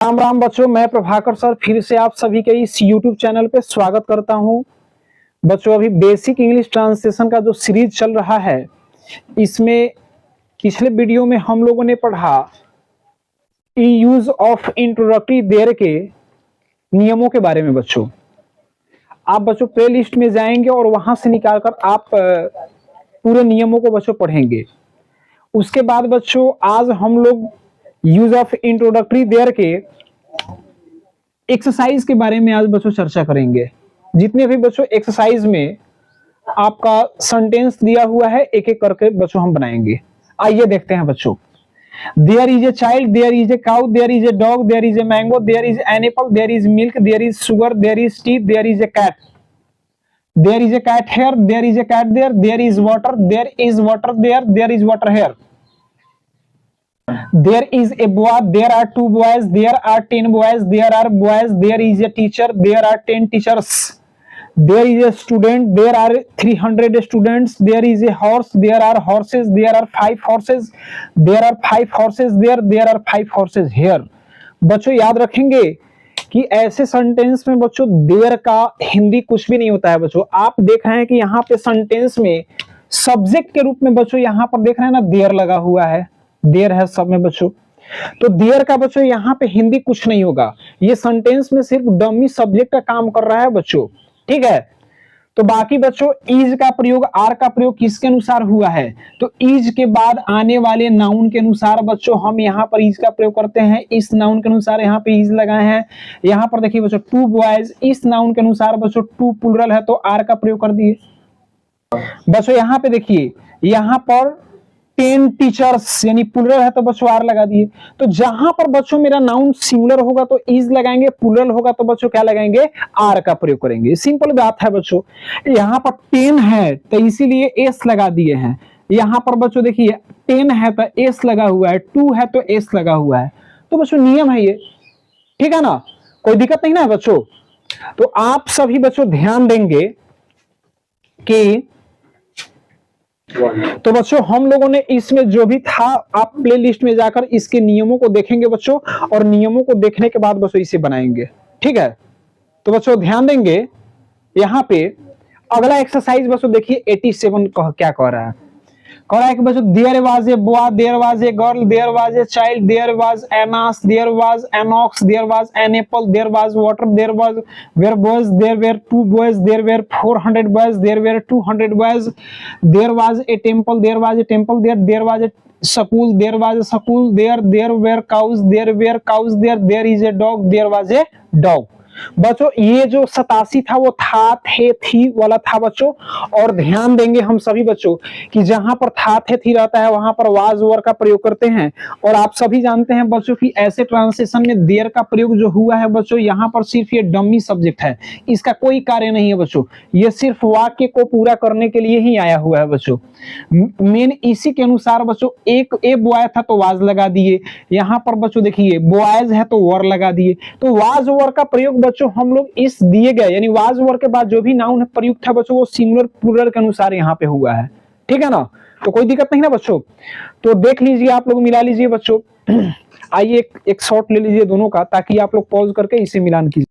राम राम बच्चों, मैं प्रभाकर सर फिर से आप सभी के इस YouTube चैनल पे स्वागत करता हूं। बच्चों, अभी बेसिक इंग्लिश ट्रांसलेशन का जो सीरीज चल रहा है, इसमें पिछले वीडियो में हम लोगों ने पढ़ा यूज ऑफ इंट्रोडक्टरी देयर के नियमों के बारे में। बच्चों, आप बच्चों प्ले लिस्ट में जाएंगे और वहां से निकालकर आप पूरे नियमों को बच्चों पढ़ेंगे। उसके बाद बच्चों आज हम लोग यूज ऑफ इंट्रोडक्टरी देयर के एक्सरसाइज के बारे में आज बच्चों चर्चा करेंगे। जितने भी बच्चों एक्सरसाइज में आपका सेंटेंस दिया हुआ है, एक एक करके बच्चों हम बनाएंगे। आइए देखते हैं बच्चों। There is a child, there is a cow, there is a dog, there is a mango, there is an apple, there is milk, there is sugar, there is tea, there is a cat, there is a cat here, there is a cat there, there is water, there is water there, there is water here, there is a boy, there are two boys, there are 10 boys, there are boys, there is a teacher, there are 10 teachers, there is a student, there are 300 students, there is a horse, there are horses, there are 5 horses, there are 5 horses there are 5 horses here। बच्चों याद रखेंगे कि ऐसे sentence में बच्चों there का हिंदी कुछ भी नहीं होता है। बच्चों आप देख रहे हैं कि यहाँ पे सेंटेंस में सब्जेक्ट के रूप में बच्चों यहाँ पर देख रहे हैं ना, देयर लगा हुआ है, देयर है सब में बच्चों। तो देयर का बच्चों यहाँ पे हिंदी कुछ नहीं होगा, ये सेंटेंस में सिर्फ डमी सब्जेक्ट का काम कर रहा है बच्चों, ठीक है। तो बाकी बच्चों इज का प्रयोग, आर का प्रयोग किसके अनुसार हुआ है, तो इज के बाद आने वाले नाउन के अनुसार बच्चों हम यहाँ पर इज का प्रयोग करते हैं। इस नाउन के अनुसार यहाँ पे इज लगाए हैं। यहाँ पर देखिए बच्चों टू बॉयज, इस नाउन के अनुसार बच्चों टू प्लुरल है तो आर का प्रयोग कर दिए। बच्चों यहाँ पे देखिए, यहाँ पर 10 टीचर्स यानी प्लुरल है तो बच्चों आर लगा दिए। तो जहां पर बच्चों मेरा नाउन सिंगुलर होगा तो इज लगाएंगे, प्लुरल होगा तो बच्चों क्या लगाएंगे, आर का प्रयोग करेंगे। सिंपल बात है बच्चों। यहाँ पर 10 है तो इसीलिए एस लगा दिए हैं। यहाँ पर बच्चों देखिए 10 है तो एस लगा हुआ है, 2 है तो एस लगा हुआ है। तो बच्चों नियम है ये, ठीक है ना, कोई दिक्कत नहीं ना बच्चों। तो आप सभी बच्चों ध्यान देंगे कि तो बच्चों हम लोगों ने इसमें जो भी था, आप प्ले लिस्ट में जाकर इसके नियमों को देखेंगे बच्चों, और नियमों को देखने के बाद बच्चों इसे बनाएंगे, ठीक है। तो बच्चों ध्यान देंगे, यहाँ पे अगला एक्सरसाइज बच्चों देखिए 87 क्या कह रहा है। कह रहा है कि बच्चों there was a boy, there was a girl, there was a child, there was an ass, there was an ox, there was an apple, there was water, there was were boys, there were 2 boys, there were 400 boys, there were 200 boys, there was a temple, there was a temple there was a school, there was a school there were cows, there is a dog, there was a dog. बच्चों ये जो 87 था वो था, थे, थी वाला था बच्चों। और ध्यान देंगे हम सभी बच्चों कि जहां पर था, थे, थी रहता है वहां पर वाज वर का प्रयोग करते हैं। और आप सभी जानते हैं बच्चों कि ऐसे ट्रांसलेशन में देयर का प्रयोग जो हुआ है बच्चों, यहाँ पर सिर्फ ये डमी सब्जेक्ट है, इसका कोई कार्य नहीं है बच्चों। ये सिर्फ वाक्य को पूरा करने के लिए ही आया हुआ है बच्चों। मेन इसी के अनुसार बच्चों एक बॉय था तो वाज लगा दिए। यहाँ पर बच्चों देखिए बॉयज है तो वर लगा दिए। तो वाज वर का प्रयोग बच्चों हम लोग इस दिए गए यानी वाज वर के बाद जो भी नाउन प्रयुक्त है बच्चों वो सिंगुलर प्लुरल के अनुसार यहाँ पे हुआ है, ठीक है ना। तो कोई दिक्कत नहीं ना बच्चों। तो देख लीजिए, आप लोग मिला लीजिए बच्चों। आइए एक शॉट ले लीजिए दोनों का, ताकि आप लोग पॉज करके इसे मिलान कीजिए।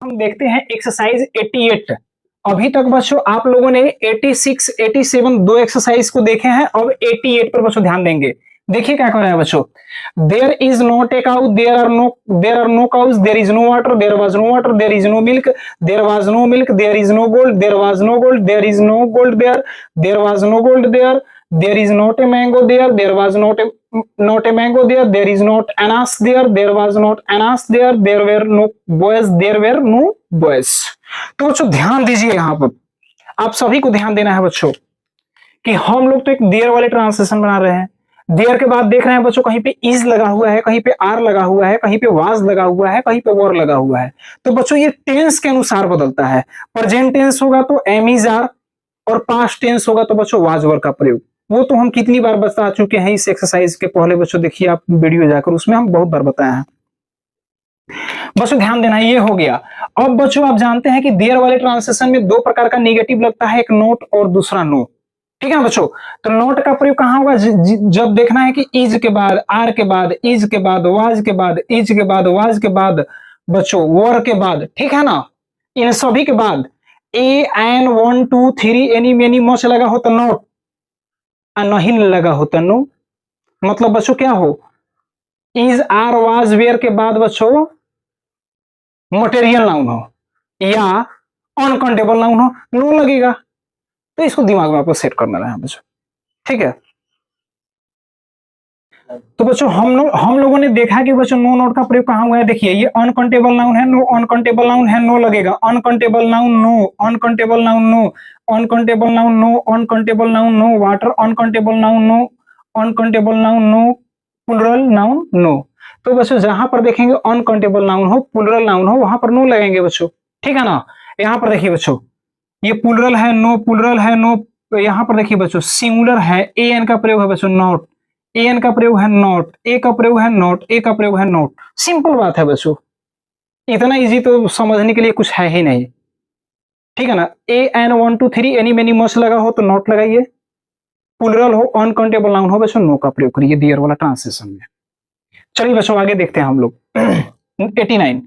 हम देखते हैं एक्सरसाइज 88। अभी तक बच्चों आप लोगों ने 86, 87 दो एक्सरसाइज को देखे हैं। अब 88 पर बच्चों ध्यान देंगे। देखिए क्या कर रहा है बच्चों। There is not a cow, there are no cows, there is no water, there was no water, there is no milk, there was no milk, there is no gold, there was no gold, there is no gold there was no gold there is not a mango there was not a mango there is not an ass there was not an ass there were no boys, there were no boys. तो बच्चों ध्यान दीजिए, यहाँ पर आप सभी को ध्यान देना है बच्चों कि हम लोग तो एक देयर वाले ट्रांसलेशन बना रहे हैं। देयर के बाद देख रहे हैं बच्चों कहीं पे इज लगा हुआ है, कहीं पे आर लगा हुआ है, कहीं पे वाज लगा हुआ है, कहीं पे वर लगा हुआ है। तो बच्चों ये टेंस के अनुसार बदलता है। प्रेजेंट टेंस होगा तो एम इज आर, और पास्ट टेंस होगा तो बच्चों वाज वर का प्रयोग। वो तो हम कितनी बार बता चुके हैं इस एक्सरसाइज के पहले बच्चों, देखिए आप वीडियो जाकर, उसमें हम बहुत बार बताया है। बच्चों ध्यान देना, ये हो गया। अब बच्चों आप जानते हैं कि देयर वाले ट्रांसलेशन में दो प्रकार का नेगेटिव लगता है, एक नोट और दूसरा नो। ठीक है ना बच्चों। तो नोट का प्रयोग कहाँ होगा, जब देखना है कि इज के बाद, आर के बाद, इज के बाद, वाज के बाद, इज के बाद, वाज के बाद बच्चों, वर के बाद, ठीक है ना, इन सभी के बाद A N one two three any many much लगा हो तो नोट, नहीं लगा हो तो नो। मतलब बच्चों क्या हो, इज आर वाज वेयर के बाद बच्चों मटेरियल नाउन हो या अनकाउंटेबल नाउन हो, नो लगेगा। तो इसको दिमाग में आपको सेट करना है बच्चों, ठीक है। तो बच्चों हम लोगों ने देखा कि बच्चों नो नोट का प्रयोग कहां हुआ है। देखिए ये अनकाउंटेबल नाउन है, नो अनकाउंटेबल नाउन है, नो लगेगा। Uncountable noun no, uncountable noun no, uncountable noun no, uncountable noun no, water uncountable noun no, uncountable noun no, plural noun no. तो बच्चों जहां पर देखेंगे अनकाउंटेबल नाउन हो, प्लुरल नाउन हो, वहां पर नो लगेंगे बच्चों, ठीक है ना। यहाँ पर देखिए बच्चों ये प्लुरल है नो, प्लुरल है नो। यहाँ पर देखिए बच्चों सिंगुलर है, ए एन का प्रयोग है बच्चों नॉट, ए एन का प्रयोग है नॉट, ए का प्रयोग है नॉट, ए का प्रयोग है नॉट। सिंपल बात है बच्चों, इतना इजी तो समझने के लिए कुछ है ही नहीं, ठीक है ना। A N one two three any many much लगा हो तो नॉट लगाइए, प्लुरल हो अनकाउंटेबल नाउन हो बच्चों नो का प्रयोग करिए देयर वाला ट्रांसलेशन में। चलिए बच्चों आगे देखते हैं हम लोग 89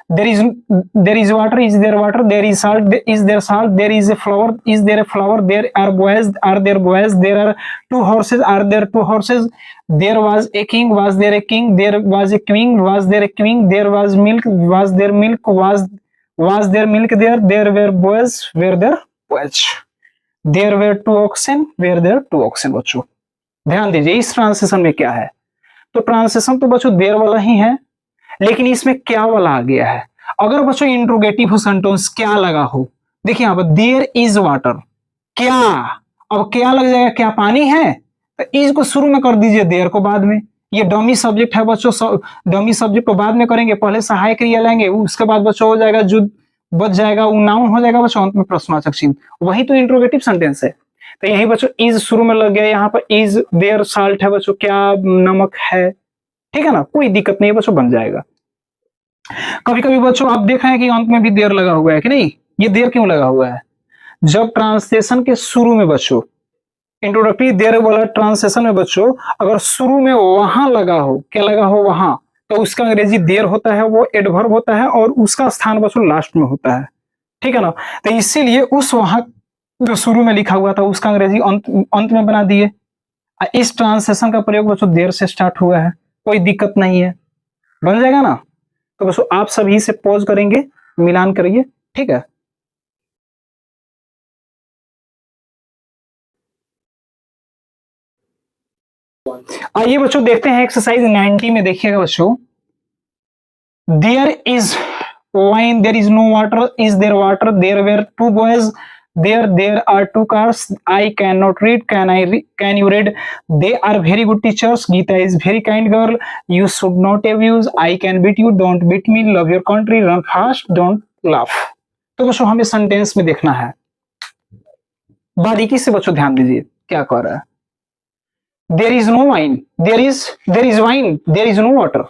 there is water, is there water, there is salt, is there salt, there is a flower, is there a flower, there are boys, are there boys, there are two horses, are there two horses, there was a king, was there a king, there was a queen, was there a queen, there was milk, was there milk, was there milk there were boys, were there boys, there were two oxen, were there two oxen। बच्चों ध्यान दीजिए इस translation में क्या है। तो translation तो बच्चों देर वाला ही है, लेकिन इसमें क्या वाला आ गया है। अगर बच्चों इंट्रोगेटिव हो सेंटेंस क्या लगा हो, देखिए यहाँ पर देयर इज वाटर, क्या, अब क्या लग जाएगा, क्या पानी है, तो इज को शुरू में कर दीजिए, देयर को बाद में। ये डमी सब्जेक्ट है बच्चों, डमी सब्जेक्ट को बाद में करेंगे, पहले सहायक क्रिया लेंगे, उसके बाद बच्चों हो जाएगा जो बच जाएगा वो नाउन हो जाएगा बच्चों, अंत में प्रश्नवाचक चिन्ह, वही तो इंट्रोगेटिव सेंटेंस है। तो यही बच्चों इज शुरू में लग गया, यहाँ पर इज देयर साल्ट है बच्चों, क्या नमक है, ठीक है ना, कोई दिक्कत नहीं है बच्चों, बन जाएगा। कभी कभी बच्चों आप देख रहे हैं कि अंत में भी देर लगा हुआ है कि नहीं, ये देर क्यों लगा हुआ है, जब ट्रांसलेशन के शुरू में बच्चों इंट्रोडक्टरी देर वाला ट्रांसलेशन में बच्चों अगर शुरू में वहां लगा हो, क्या लगा हो वहां, तो उसका अंग्रेजी देर होता है, वो एडवर्ब होता है और उसका स्थान बच्चों लास्ट में होता है, ठीक है ना। तो इसीलिए उस वहां जो शुरू में लिखा हुआ था उसका अंग्रेजी अंत में बना दिए। इस ट्रांसलेशन का प्रयोग बच्चों देर से स्टार्ट हुआ है, कोई दिक्कत नहीं है, बन जाएगा ना। तो बच्चों आप सभी से पॉज करेंगे, मिलान करिए, ठीक है। आइए बच्चों देखते हैं एक्सरसाइज 90 में। देखिएगा बच्चों there is wine, there is no water, is there water, there were two boys, there are two cars, I cannot read, can you read, they are very good teachers, Geeta is very kind girl, you should not abuse, I can beat you, don't beat me, love your country, run fast, don't laugh। तो बच्चों हमें sentence में देखना है, बारीकी से बच्चों ध्यान दीजिए क्या कह रहा है। there is no wine, there is wine, there is no water,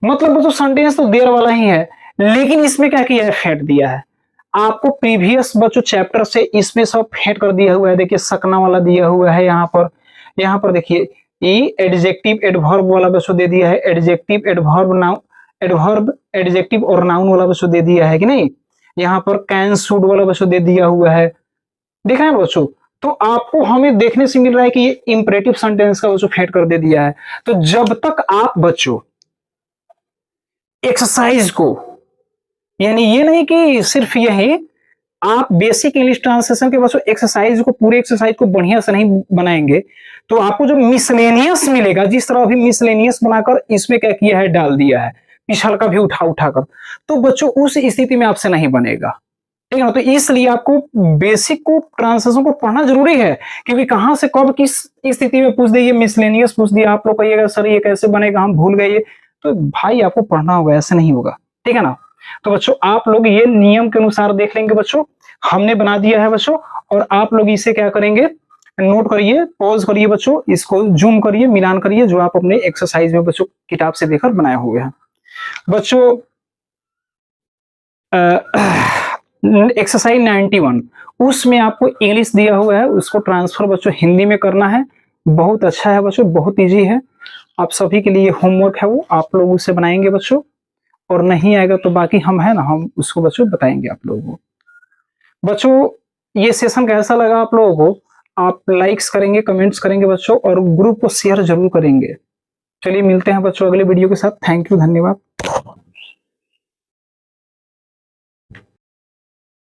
मतलब बच्चों सेंटेंस तो देर वाला ही है, लेकिन इसमें क्या किया है, फेट दिया है। आपको प्रीवियस बच्चों चैप्टर से इसमें सब फेट कर दिया हुआ है, देखिए सकना वाला दिया हुआ है यहाँ पर देखिए ये एडजेक्टिव एडवर्ब वाला बच्चों दे दिया है, adjective adverb noun, adverb adjective और नाउन वाला बच्चों दे दिया है कि नहीं, यहाँ पर कैन शुड वाला बच्चों दे दिया हुआ है, देख रहे हैं बच्चों। तो आपको हमें देखने से मिल रहा है कि ये इंपरेटिव सेंटेंस का बच्चों फेट कर दे दिया है। तो जब तक आप बच्चों एक्सरसाइज को, यानी ये नहीं कि सिर्फ यही आप बेसिक इंग्लिश ट्रांसलेशन के बच्चों एक्सरसाइज को, पूरे एक्सरसाइज को बढ़िया से नहीं बनाएंगे तो आपको जो मिसलेनियस मिलेगा, जिस तरह अभी मिसलेनियस बनाकर इसमें क्या किया है, डाल दिया है पिछल का भी उठाकर, तो बच्चों उस स्थिति में आपसे नहीं बनेगा, ठीक है ना। तो इसलिए आपको बेसिक को ट्रांसलेशन को पढ़ना जरूरी है, क्योंकि कहां से कब किस स्थिति में पूछ दे, ये मिसलेनियस पूछ दिया, आप लोग कहिएगा सर ये कैसे बनेगा, हम भूल गए, तो भाई आपको पढ़ना होगा, ऐसे नहीं होगा, ठीक है ना। तो बच्चों आप लोग ये नियम के अनुसार देख लेंगे बच्चों, हमने बना दिया है बच्चों, और आप लोग इसे क्या करेंगे, नोट करिए, पॉज करिए बच्चों, इसको जूम करिए, मिलान करिए जो आप अपने एक्सरसाइज में बच्चों किताब से देखकर बनाए हुए हैं। बच्चों एक्सरसाइज 91 उसमें आपको इंग्लिश दिया हुआ है, उसको ट्रांसफर बच्चों हिंदी में करना है। बहुत अच्छा है बच्चों, बहुत इजी है। आप सभी के लिए होमवर्क है, वो आप लोग उसे बनाएंगे बच्चों, और नहीं आएगा तो बाकी हम है ना, हम उसको बच्चों बताएंगे आप लोगों को। बच्चों ये सेशन कैसा लगा आप लोगों को, आप लाइक्स करेंगे, कमेंट्स करेंगे बच्चों, और ग्रुप को शेयर जरूर करेंगे। चलिए मिलते हैं बच्चों अगले वीडियो के साथ। थैंक यू, धन्यवाद।